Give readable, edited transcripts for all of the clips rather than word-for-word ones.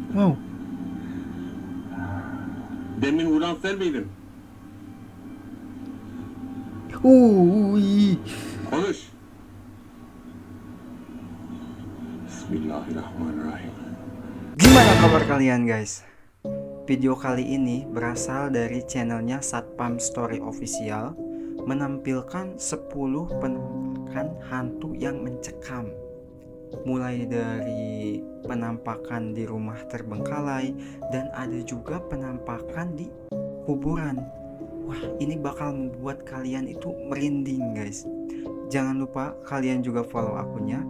Wow. Demin vuran sen miydin? Ui. Konuş. Bismillahirrahmanirrahim. Gimana kabar kalian guys? Video kali ini berasal dari channelnya Satpam Story Official, menampilkan 10 penampakan hantu yang mencekam. Mulai dari penampakan di rumah terbengkalai dan ada juga penampakan di kuburan. Wah, ini bakal membuat kalian itu merinding guys. Jangan lupa kalian juga follow akunnya.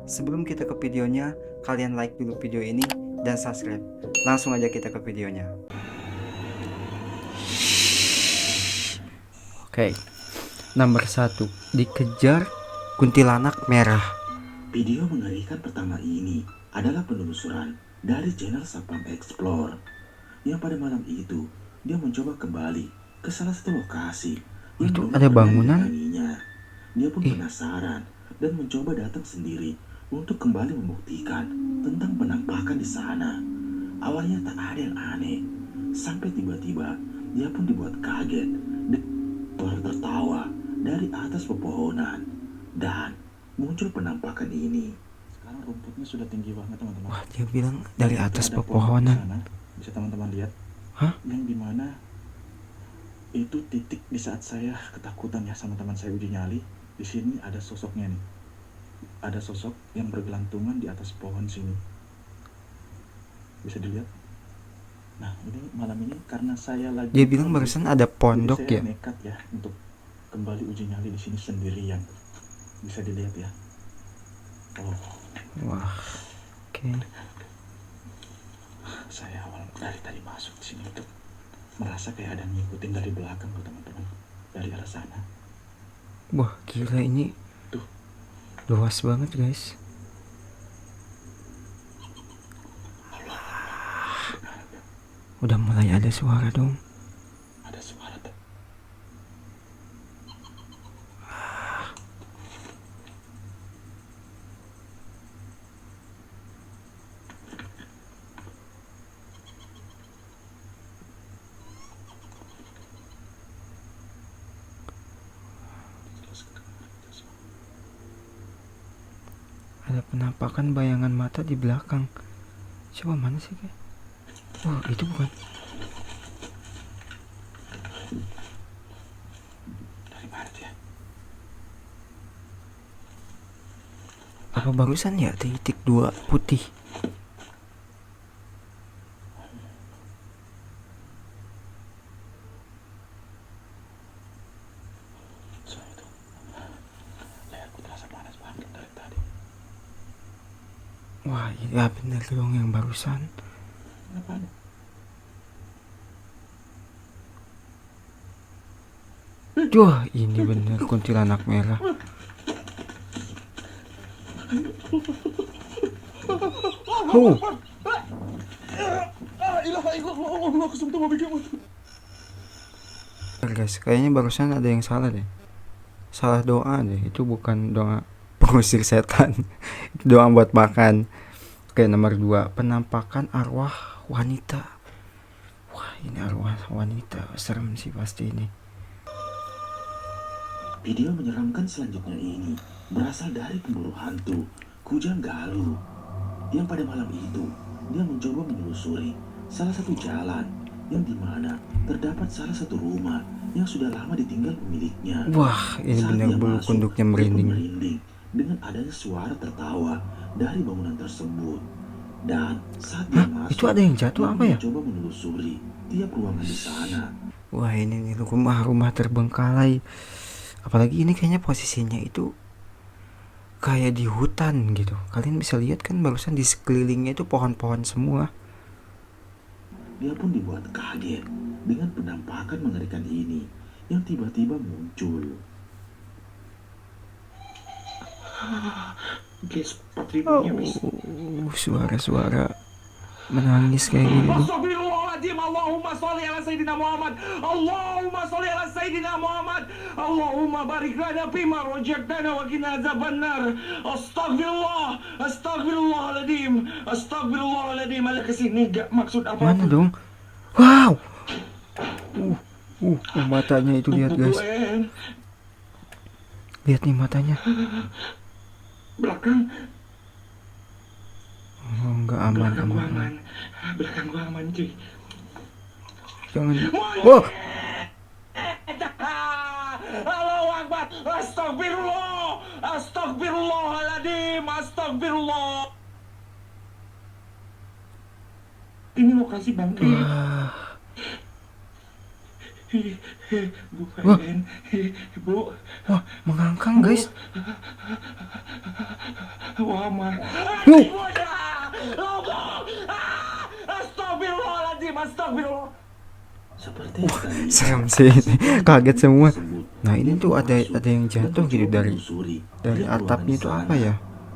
Sebelum kita ke videonya, kalian like dulu video ini dan subscribe. Langsung aja kita ke videonya. Oke, nomor 1, dikejar kuntilanak merah. Video mengerikan pertama ini adalah penelusuran dari channel Satpam Explore yang pada malam itu dia mencoba kembali ke salah satu lokasi yang Itu dulu ada pernah bangunan. didatanginya. Dia pun penasaran dan mencoba datang sendiri untuk kembali membuktikan tentang penampakan di sana. Awalnya tak ada yang aneh, sampai tiba-tiba dia pun dibuat kaget dengan suara tertawa dari atas pepohonan dan muncul penampakan ini. Sekarang rumputnya sudah tinggi banget teman-teman. Wah, dia bilang dari atas Ada pohon di pepohonan. sana, bisa teman-teman lihat. Hah? Yang dimana itu titik di saat saya ketakutan ya sama teman saya uji nyali. Di sini ada sosoknya nih. Ada sosok yang bergelantungan di atas pohon sini. Bisa dilihat. Nah, ini malam ini karena saya lagi Dia bilang barusan ada pondok jadi saya ya. nekat ya untuk kembali uji nyali di sini sendirian. Bisa dilihat ya. Oh, Wah. Oke. saya awal dari tadi masuk ke sini itu merasa kayak ada yang ngikutin dari belakang tuh teman-teman, dari arah sana. Wah, gila ini Tuh, luas banget guys. Udah mulai ada suara dong. ada suara tuh. Ada penampakan bayangan mata di belakang. Coba mana sih kayak? Oh, itu bukan. Dari mana tuh ya? Apa barusan ya titik 2 putih? Soalnya itu leherku terasa panas banget dari tadi. Wah, iya bener dong yang barusan. Kenapa ada? Wah, ini bener kuntilanak merah. Oh, guys, kayaknya barusan ada yang salah deh. Salah doa deh. Itu bukan doa pengusir setan. Itu doa buat makan. Oke, nomor 2, penampakan arwah wanita. Wah, ini arwah wanita. Serem sih pasti ini. Video menyeramkan selanjutnya ini berasal dari pemburu hantu Kujang Galuh yang pada malam itu dia mencoba menelusuri salah satu jalan yang dimana terdapat salah satu rumah yang sudah lama ditinggal pemiliknya. Wah, ini Saat benar dia bulu masuk, kunduknya dia pun merinding. merinding dengan adanya suara tertawa dari bangunan tersebut. Dan saat dia masuk, Itu ada yang jatuh dia apa ya? mencoba menelusuri tiap ruangan di sana. Wah, ini nih rumah-rumah terbengkalai. Apalagi ini kayaknya posisinya itu kayak di hutan gitu. Kalian bisa lihat kan barusan di sekelilingnya itu pohon-pohon semua. Dia pun dibuat kaget dengan penampakan mengerikan ini yang tiba-tiba muncul. Guys, 4.000-nya guys. Suara-suara menangis kayak gini tuh. Astagfirullahaladzim. Allahumma sholli ala Sayyidina Muhammad. Allahumma sholli ala Sayyidina Muhammad. Allahumma barik lana fima rojaktana wa qina azabannar. Astagfirullah. Astagfirullahaladzim. Astagfirullahaladzim. Ala kesini gak maksud apa. Mana dong? Wow. Matanya itu lihat guys. Lihat nih matanya. Belakang. Oh, enggak aman, Belakang gua aman. aman. Belakang gua aman cuy. Jangan. Oh, Allahu Akbar. Astagfirullah. Astagfirullahaladzim. Astagfirullah. Ini lokasi bangkai. Bu Faen, Bu. wah, mengangkang guys. Wah, Ma. Yuh. Astagfirullahaladzim. Astagfirullah. Seperti yang kita lihat, Serem sih. Kaget semua. tersebut, Nah, ini dia tuh ada menelusuri yang jatuh dan gitu mencoba dari menelusuri di atapnya itu ruangan apa sana. ya?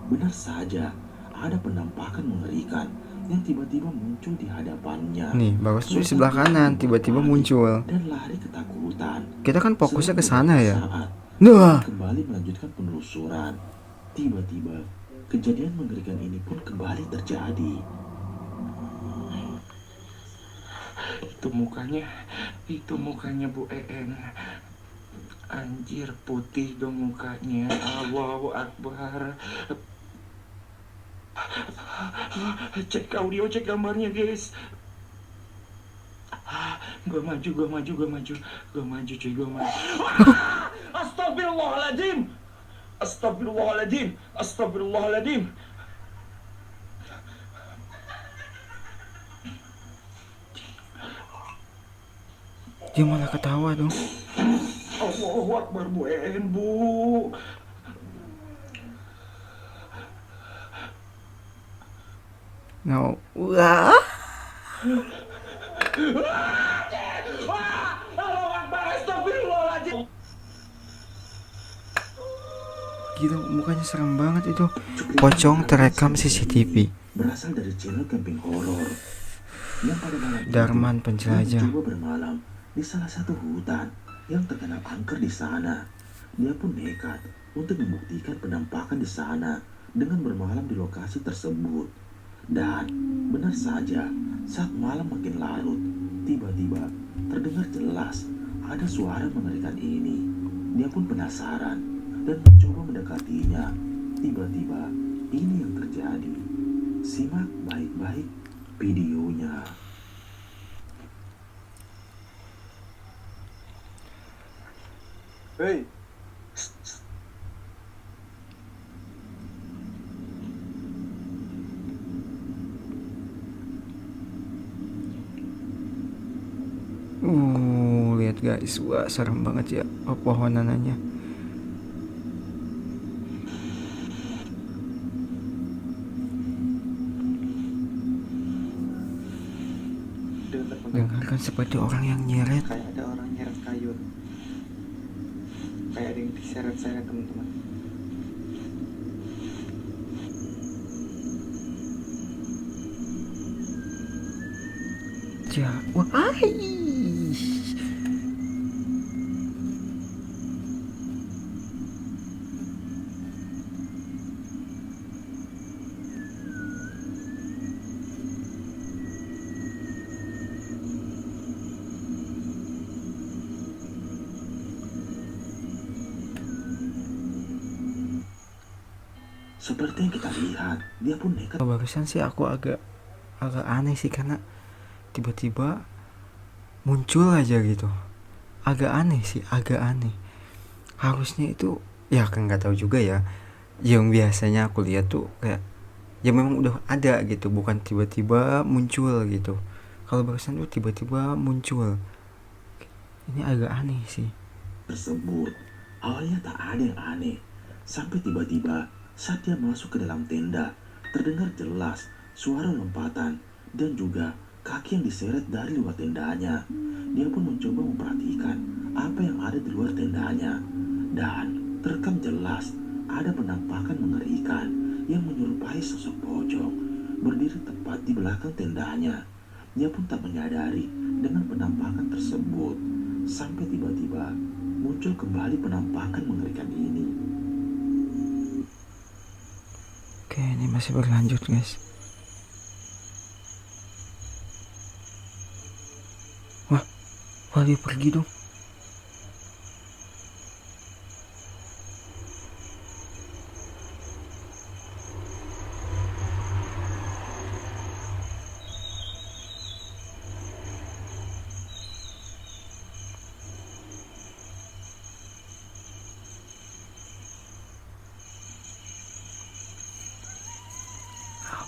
Benar saja, ada penampakan mengerikan yang tiba-tiba muncul di hadapannya. Nih, barusan di sebelah kanan tiba-tiba muncul. Dan lari ketakutan. Kita kan fokusnya ke sana ya. Saat Nah, kembali melanjutkan penelusuran, tiba-tiba kejadian mengerikan ini pun kembali terjadi. Itu mukanya Bu En. Anjir, putih dong mukanya. Allahu Akbar. Cek audio, cek gambarnya guys. Gua maju cuy. Astagfirullahaladzim. Astagfirullahaladzim. dia malah ketawa dong. Allahu Akbar Bu En, Bu. Nah, wah. Allahu Akbar. Astagfirullahaladzim. Gila, mukanya serem banget itu. Pocong terekam CCTV. Berasal dari channel camping horor yang pada malam itu Darman penjelajah. mencoba bermalam di salah satu hutan yang terkenal angker di sana. Dia pun nekat untuk membuktikan penampakan di sana dengan bermalam di lokasi tersebut. Dan benar saja, saat malam makin larut, tiba-tiba terdengar jelas ada suara mengerikan ini. Dia pun penasaran dan mencoba mendekatinya. Tiba-tiba ini yang terjadi. Simak baik-baik videonya. Hei. Lihat guys, wah serem banget ya pepohonannya. Dengarkan seperti orang yang nyeret. Kayak ada orang nyeret kayu, kayak ada yang diseret-seret teman-teman. Ya, wah, Seperti yang kita lihat, dia pun nekat. barusan sih aku agak aneh sih karena tiba-tiba muncul aja gitu. Agak aneh sih, agak aneh. Harusnya itu ya kan nggak tahu juga ya. Yang biasanya aku lihat tuh kayak ya memang udah ada gitu, bukan tiba-tiba muncul gitu. Kalau barusan tuh tiba-tiba muncul. Ini agak aneh sih. Tersebut awalnya tak ada yang aneh, sampai tiba-tiba saat dia masuk ke dalam tenda terdengar jelas suara lompatan dan juga kaki yang diseret dari luar tendanya. Dia pun mencoba memperhatikan apa yang ada di luar tendanya dan terekam jelas ada penampakan mengerikan yang menyerupai sosok pocong berdiri tepat di belakang tendanya. Dia pun tak menyadari dengan penampakan tersebut sampai tiba-tiba muncul kembali penampakan mengerikan ini. Oke, ini masih berlanjut guys. Wah dia pergi dong.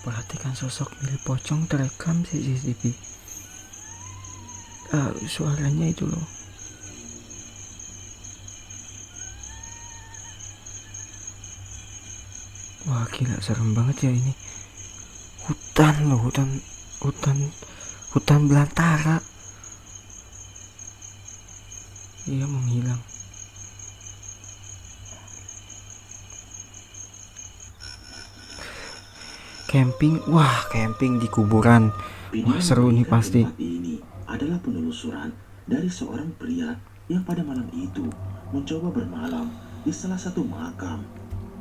Perhatikan sosok milik pocong terekam CCTV. Suaranya itu loh. Wah gila, serem banget ya ini. Hutan loh, hutan belantara. Dia menghilang. Camping, wah camping di kuburan. Video Wah seru nih yang pasti. tempat ini adalah penelusuran dari seorang pria yang pada malam itu mencoba bermalam di salah satu makam.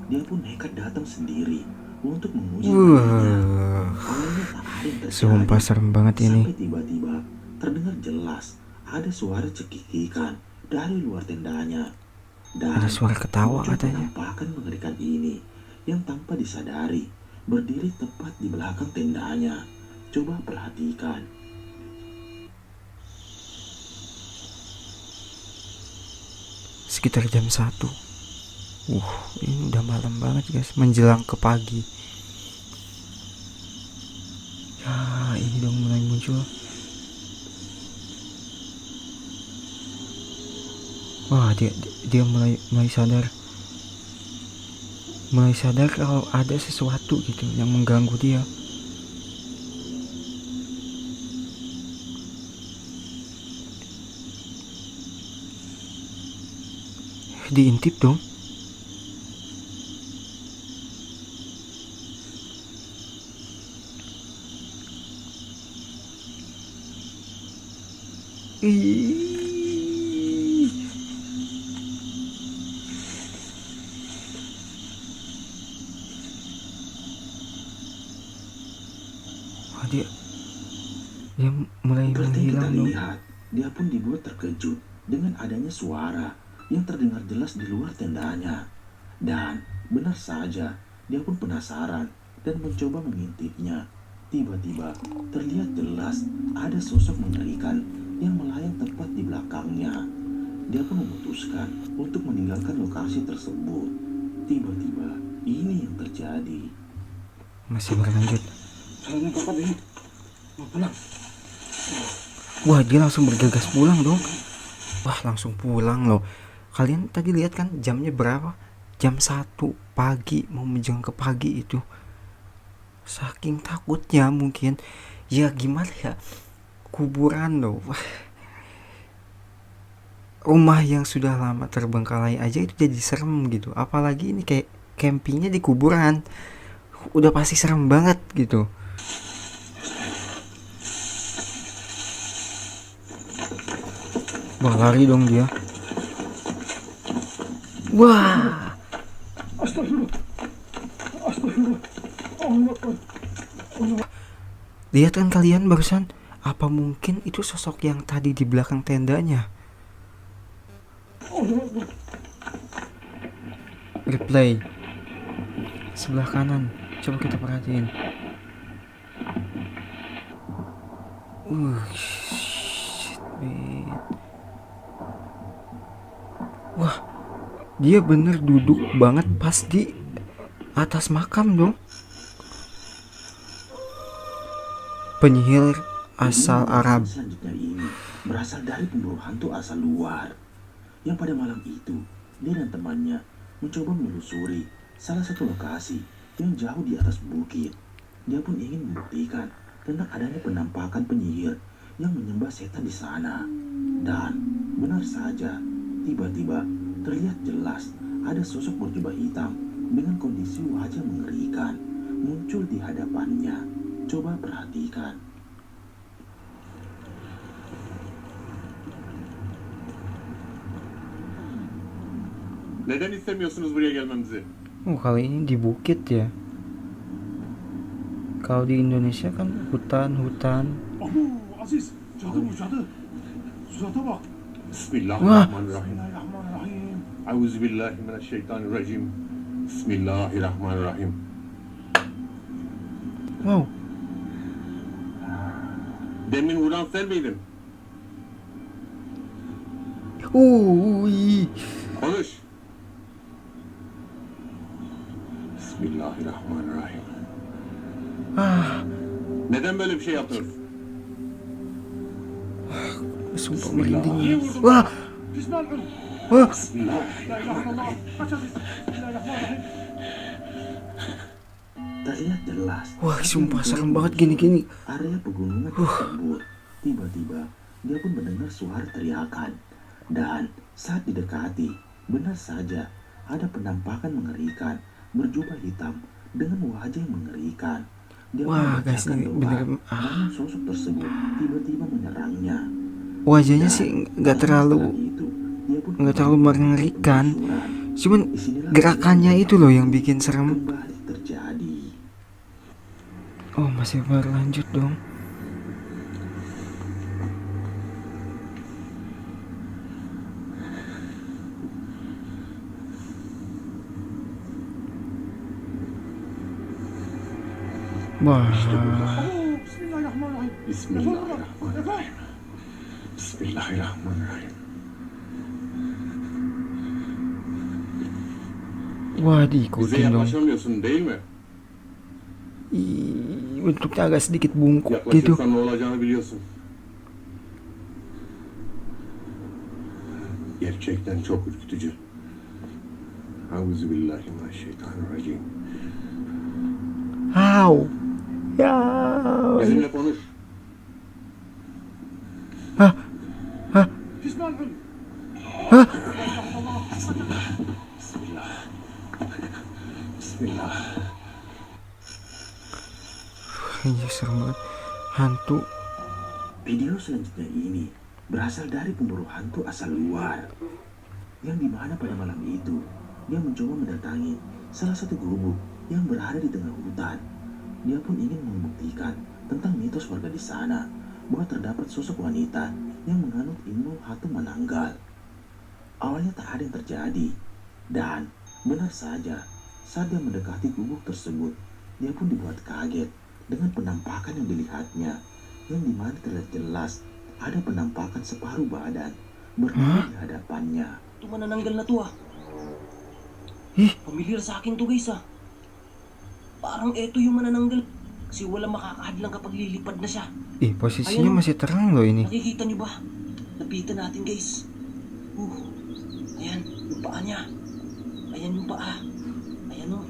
Dia pun nekat datang sendiri untuk menguji dirinya. Awalnya tak ada yang terjadi. Sumpah serem banget ini. Sampai tiba-tiba terdengar jelas ada suara cekikikan dari luar tendanya. Dan Ada suara ketawa muncul katanya. penampakan mengerikan ini yang tanpa disadari berdiri tepat di belakang tendanya. Coba perhatikan. Sekitar jam 1. Ini udah malam banget guys, menjelang ke pagi. Ya, ini dong mulai muncul. Wah, dia mulai sadar. Mulai sadar kalau ada sesuatu gitu yang mengganggu dia. Diintip dong. Ih. Wah, dia mulai Seperti kita menghilang dong. lihat, dia pun dibuat terkejut dengan adanya suara yang terdengar jelas di luar tendanya. Dan benar saja, dia pun penasaran dan mencoba mengintipnya. Tiba-tiba terlihat jelas ada sosok mengerikan yang melayang tepat di belakangnya. Dia pun memutuskan untuk meninggalkan lokasi tersebut. Tiba-tiba ini yang terjadi. Masih berlanjut. Soalnya papa ini mau pulang. Wah, dia langsung bergegas pulang dong. Wah, langsung pulang loh. Kalian tadi lihat kan jamnya berapa? Jam 1 pagi, mau menjelang ke pagi itu. Saking takutnya mungkin. Ya gimana ya? Kuburan loh. Wah. Rumah yang sudah lama terbengkalai aja itu jadi serem gitu. Apalagi ini kayak campingnya di kuburan. Udah pasti serem banget gitu. Wah, lari dong dia. Wah. Lihat kan kalian barusan, apa mungkin itu sosok yang tadi di belakang tendanya? Replay sebelah kanan, coba kita perhatiin. Shit, man. Wah, dia bener duduk banget pas di atas makam dong. Penyihir asal Video Arab. selanjutnya ini berasal dari pemburu hantu asal luar. Yang pada malam itu, dia dan temannya mencoba menelusuri salah satu lokasi yang jauh di atas bukit. Dia pun ingin membuktikan tentang adanya penampakan penyihir yang menyembah setan di sana. Dan benar saja, tiba-tiba terlihat jelas ada sosok berjubah hitam dengan kondisi wajah mengerikan muncul di hadapannya. Coba perhatikan. Neden istemiyorsunuz buraya gelmemizi? Oh, kali ini di bukit ya. Kalau di Indonesia kan hutan-hutan. Abu Aziz, cadı bu cadı. Surata bak. Bismillahirrahmanirrahim. Bismillahirrahmanirrahim. Euzubillahimineşşeytanirracim. Bismillahirrahmanirrahim. Wow. Demin vuran sen miydin? Iyi. Konuş. Bismillahirrahmanirrahim. Neden böyle bir şey yaptınız? Sumpah Bismillah. merinding. Wah. Bismillahirrahmanirrahim. Wah. Bismillahirrahmanirrahim. La ilahe illallah. Aç Aziz. Bismillahirrahmanirrahim. Terlihat jelas. Wah, sumpah serem banget gini-gini. Area pegunungan tersebut. Tiba-tiba dia pun mendengar suara teriakan. Dan saat didekati, benar saja ada penampakan mengerikan berjubah hitam dengan wajah yang mengerikan. Dia pun Wah, guys, membacakan ini doa, bener. namun sosok tersebut tiba-tiba menyerangnya. Wajahnya Dan sih setelah nggak terlalu itu, dia pun nggak terlalu kembali mengerikan. bersurat. Cuman Disinilah gerakannya itu loh yang bikin serem. kembali terjadi. Oh, masih berlanjut dong. Wah, Oh, Bismillahirrahmanirrahim. Bismillahirrahmanirrahim. Bismillahirrahmanirrahim. wah Bize diikutin dong. yaklaşamıyorsun değil mi? Bentuknya agak sedikit bungkuk gitu. Yaklaşırsan ne olacağını biliyorsun. Gerçekten çok ürkütücü. Euzubillahimineşşeytanirracim. How? Ya. Bizimle konuş. Bismillahirrahmanirrahim. Bismillah. Bismillah. Iya serem banget. Hantu. Video selanjutnya ini berasal dari pemburu hantu asal luar, yang dimana pada malam itu dia mencoba mendatangi salah satu gubuk yang berada di tengah hutan. Dia pun ingin membuktikan tentang mitos warga di sana bahwa terdapat sosok wanita yang menganut ilmu hatu mananggal. Awalnya tak ada yang terjadi, dan benar saja saat dia mendekati gubuk tersebut, dia pun dibuat kaget dengan penampakan yang dilihatnya, yang dimana terlihat jelas ada penampakan separuh badan berdiri di hadapannya. Itu manananggal na to ah. Ih. Pamilyar sa akin to guys ah. Parang eto yung manananggal. Kasi wala makakahadlang kapag lilipad na siya. Posisinya Ayun. masih terang loh ini. Nakikita niyo ba? Lapitan natin guys. Ayan, yung paa niya. Ayan yung paa. Ayan o.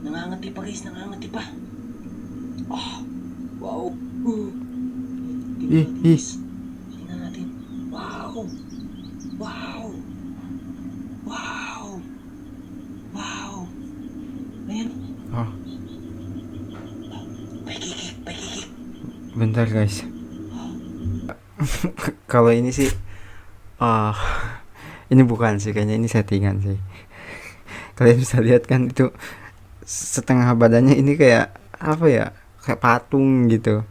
Nangangati pa guys, nangangati pa. Wow. Tingnan natin guys. Tingnan natin. Wow. Wow. Wow. Wow. Ayan. Oh, Paikikik. bentar guys. Kalau ini sih, ini bukan sih, kayaknya ini settingan sih. Kalian bisa lihat kan itu setengah badannya ini kayak apa ya? Kayak patung gitu.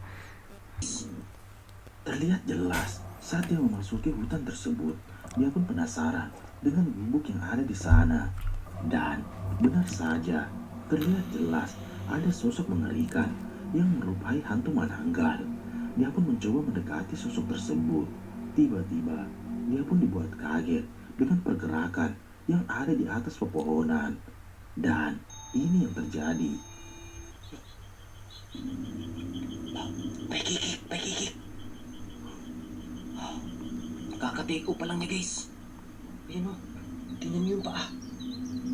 Terlihat jelas saat dia memasuki hutan tersebut, dia pun penasaran dengan gubuk yang ada di sana. Dan benar saja, terlihat jelas ada sosok mengerikan yang menyerupai hantu mananggal. Dia pun mencoba mendekati sosok tersebut. Tiba-tiba, dia pun dibuat kaget dengan pergerakan yang ada di atas pepohonan. Dan ini yang terjadi. Paikikik. Kakateko pa lang niya guys. Ayan o. Tingnan niyo yung paa.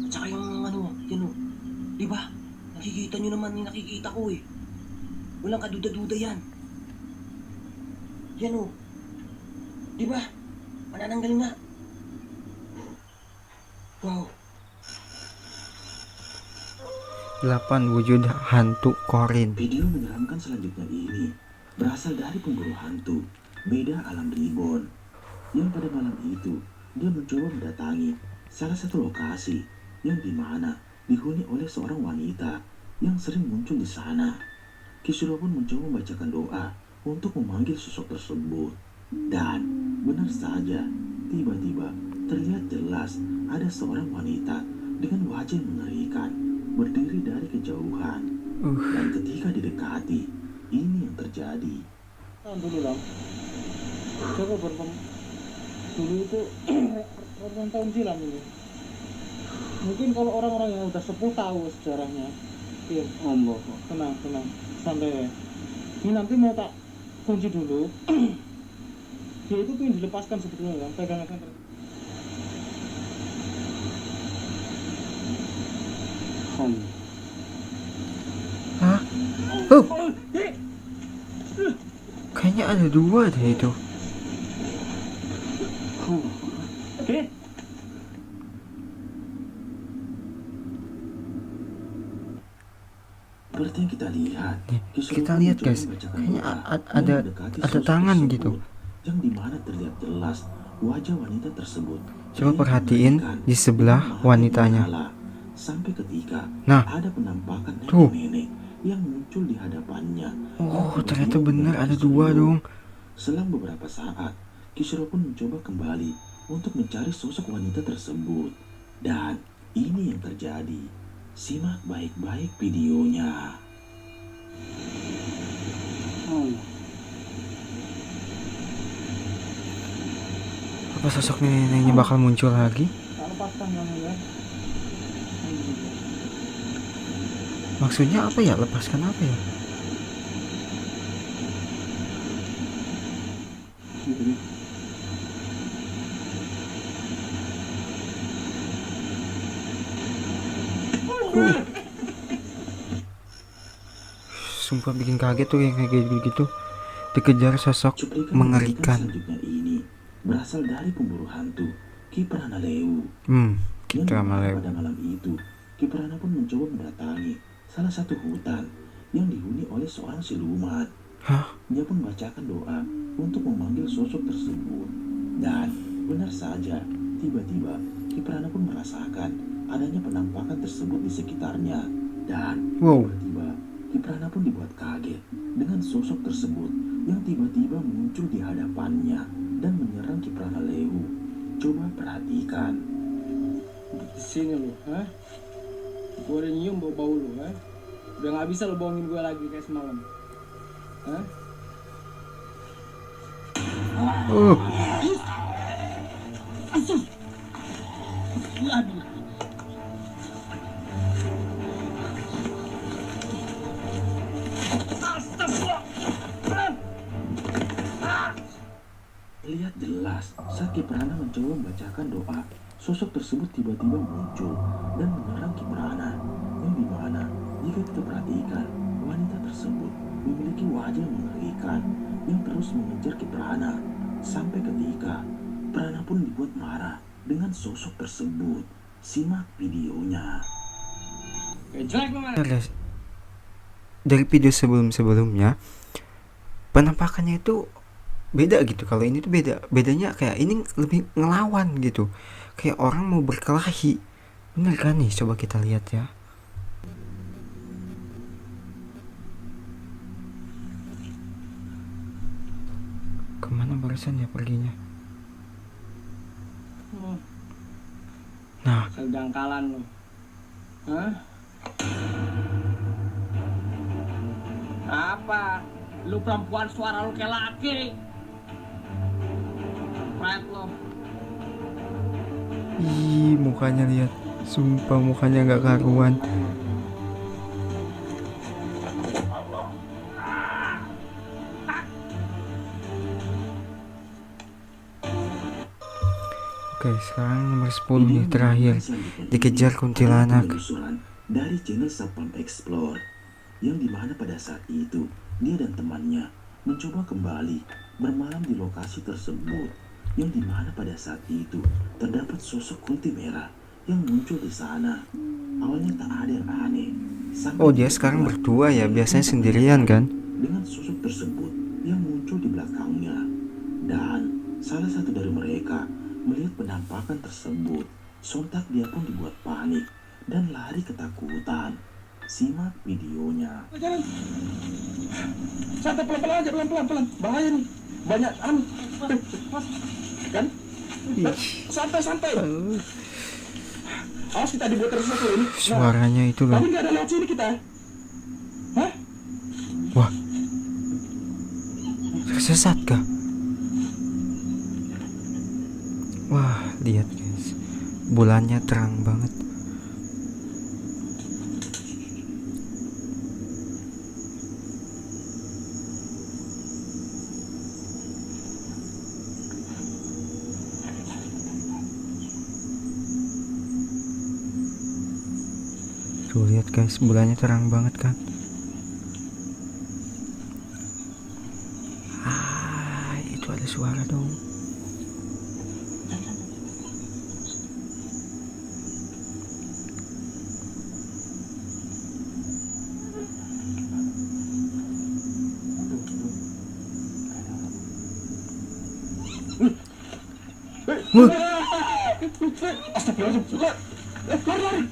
At saka yung ano, yan o. Diba? Nakikita niyo naman yung nakikita ko eh. Walang kaduda-duda yan. Yan o. Diba? Manananggal nga. Wow. 8 wujud hantu Korin. Video menyeramkan selanjutnya ini berasal dari pemburu hantu beda alam Ribon, yang pada malam itu dia mencoba mendatangi salah satu lokasi yang dimana dihuni oleh seorang wanita yang sering muncul di sana. Kishiro pun mencoba membacakan doa untuk memanggil sosok tersebut. Dan benar saja, tiba-tiba terlihat jelas ada seorang wanita dengan wajah yang mengerikan berdiri dari kejauhan. Dan ketika didekati, ini yang terjadi. Tahun dulu dong. Coba dulu itu ratusan tahun silam ini. Mungkin kalau orang-orang yang udah sepuh tahu sejarahnya. Iya, Allah. Tenang. Santai. Ini nanti mau tak kunci dulu. Dia itu pengen dilepaskan sebetulnya kan, pegangan kan. Hah? Oh, kayaknya ada dua deh itu. Oke. Seperti yang kita lihat, Nih, Kishiro kita pun lihat mencoba guys, membacakan kayaknya doa ada yang mendekati sosok tangan tersebut, gitu. yang dimana terlihat jelas wajah wanita tersebut. Coba Dia perhatiin mengerikan di sebelah dan wanitanya. menghela. Sampai ketika Nah, ada penampakan tuh. nenek yang muncul di hadapannya. Oh, Dan ternyata kemudian benar ada berakhir dua sungguh. dong. Selang beberapa saat, Kishiro pun mencoba kembali untuk mencari sosok wanita tersebut. Dan ini yang terjadi. Simak baik-baik videonya. Apa sosok neneknya bakal muncul lagi? Tak lepaskan kamu ya. Maksudnya apa ya? Lepaskan apa ya? Sumpah bikin kaget tuh yang kayak gitu. Dikejar sosok Cuplikan mengerikan. selanjutnya ini berasal dari pemburu hantu Ki Pranaleu. Yang Kita dimana malah pada malam itu, Ki Prana pun mencoba mendatangi salah satu hutan yang dihuni oleh seorang siluman. Hah? Dia pun membacakan doa untuk memanggil sosok tersebut. Dan benar saja, tiba-tiba Ki Prana pun merasakan adanya penampakan tersebut di sekitarnya. Dan Wow. tiba-tiba Ki Prana pun dibuat kaget dengan sosok tersebut yang tiba-tiba muncul di hadapannya dan menyerang Ki Pranaleu. Coba perhatikan. Di sini lu, hah? Gue udah nyium bau-bau lu, hah? Udah nggak bisa lu bohongin gue lagi kayak semalam, hah? Lihat jelas saat Ki Prana mencoba membacakan doa, sosok tersebut tiba-tiba muncul dan menyerang Ki Prana. Yang dimana jika kita perhatikan, wanita tersebut memiliki wajah yang mengerikan yang terus mengejar Ki Prana. Sampai ketika Prana pun dibuat marah dengan sosok tersebut. Simak videonya. Kayak jelek lu, Mas. Guys, dari video sebelum-sebelumnya penampakannya itu beda gitu. Kalau ini tuh bedanya kayak ini lebih ngelawan gitu, kayak orang mau berkelahi. Bener kan nih? Coba kita lihat ya. Kemana barusan ya perginya? Nah, Kedangkalan lu, hah? Apa? Lu perempuan suara lu kayak laki. Pret lo. ih, mukanya lihat. Sumpah mukanya nggak karuan. Oke, sekarang nomor 10 nih terakhir. Dikejar kuntilanak. Penelusuran dari channel Satpam Explore, yang dimana pada saat itu dia dan temannya mencoba kembali bermalam di lokasi tersebut, yang dimana pada saat itu terdapat sosok kunti merah yang muncul di sana. Awalnya tak ada yang aneh. Sampai Oh, dia sekarang berdua ya, biasanya sendirian kan? dengan sosok tersebut yang muncul di belakangnya. Dan salah satu dari mereka melihat penampakan tersebut. Sontak dia pun dibuat panik dan lari ketakutan. Simak videonya. Jalan. Santai pelan-pelan aja, pelan-pelan. Bahaya nih. Banyak kan? Santai. Awas kita dibuat tersesat ini. Suaranya itu loh. Tapi nggak ada lewat sini kita. Hah? Wah, tersesat kah? Wah, lihat guys, bulannya terang banget. Tuh lihat guys, bulannya terang banget kan. Itu ada suara dong. Astagfirullahaladzim. Lari.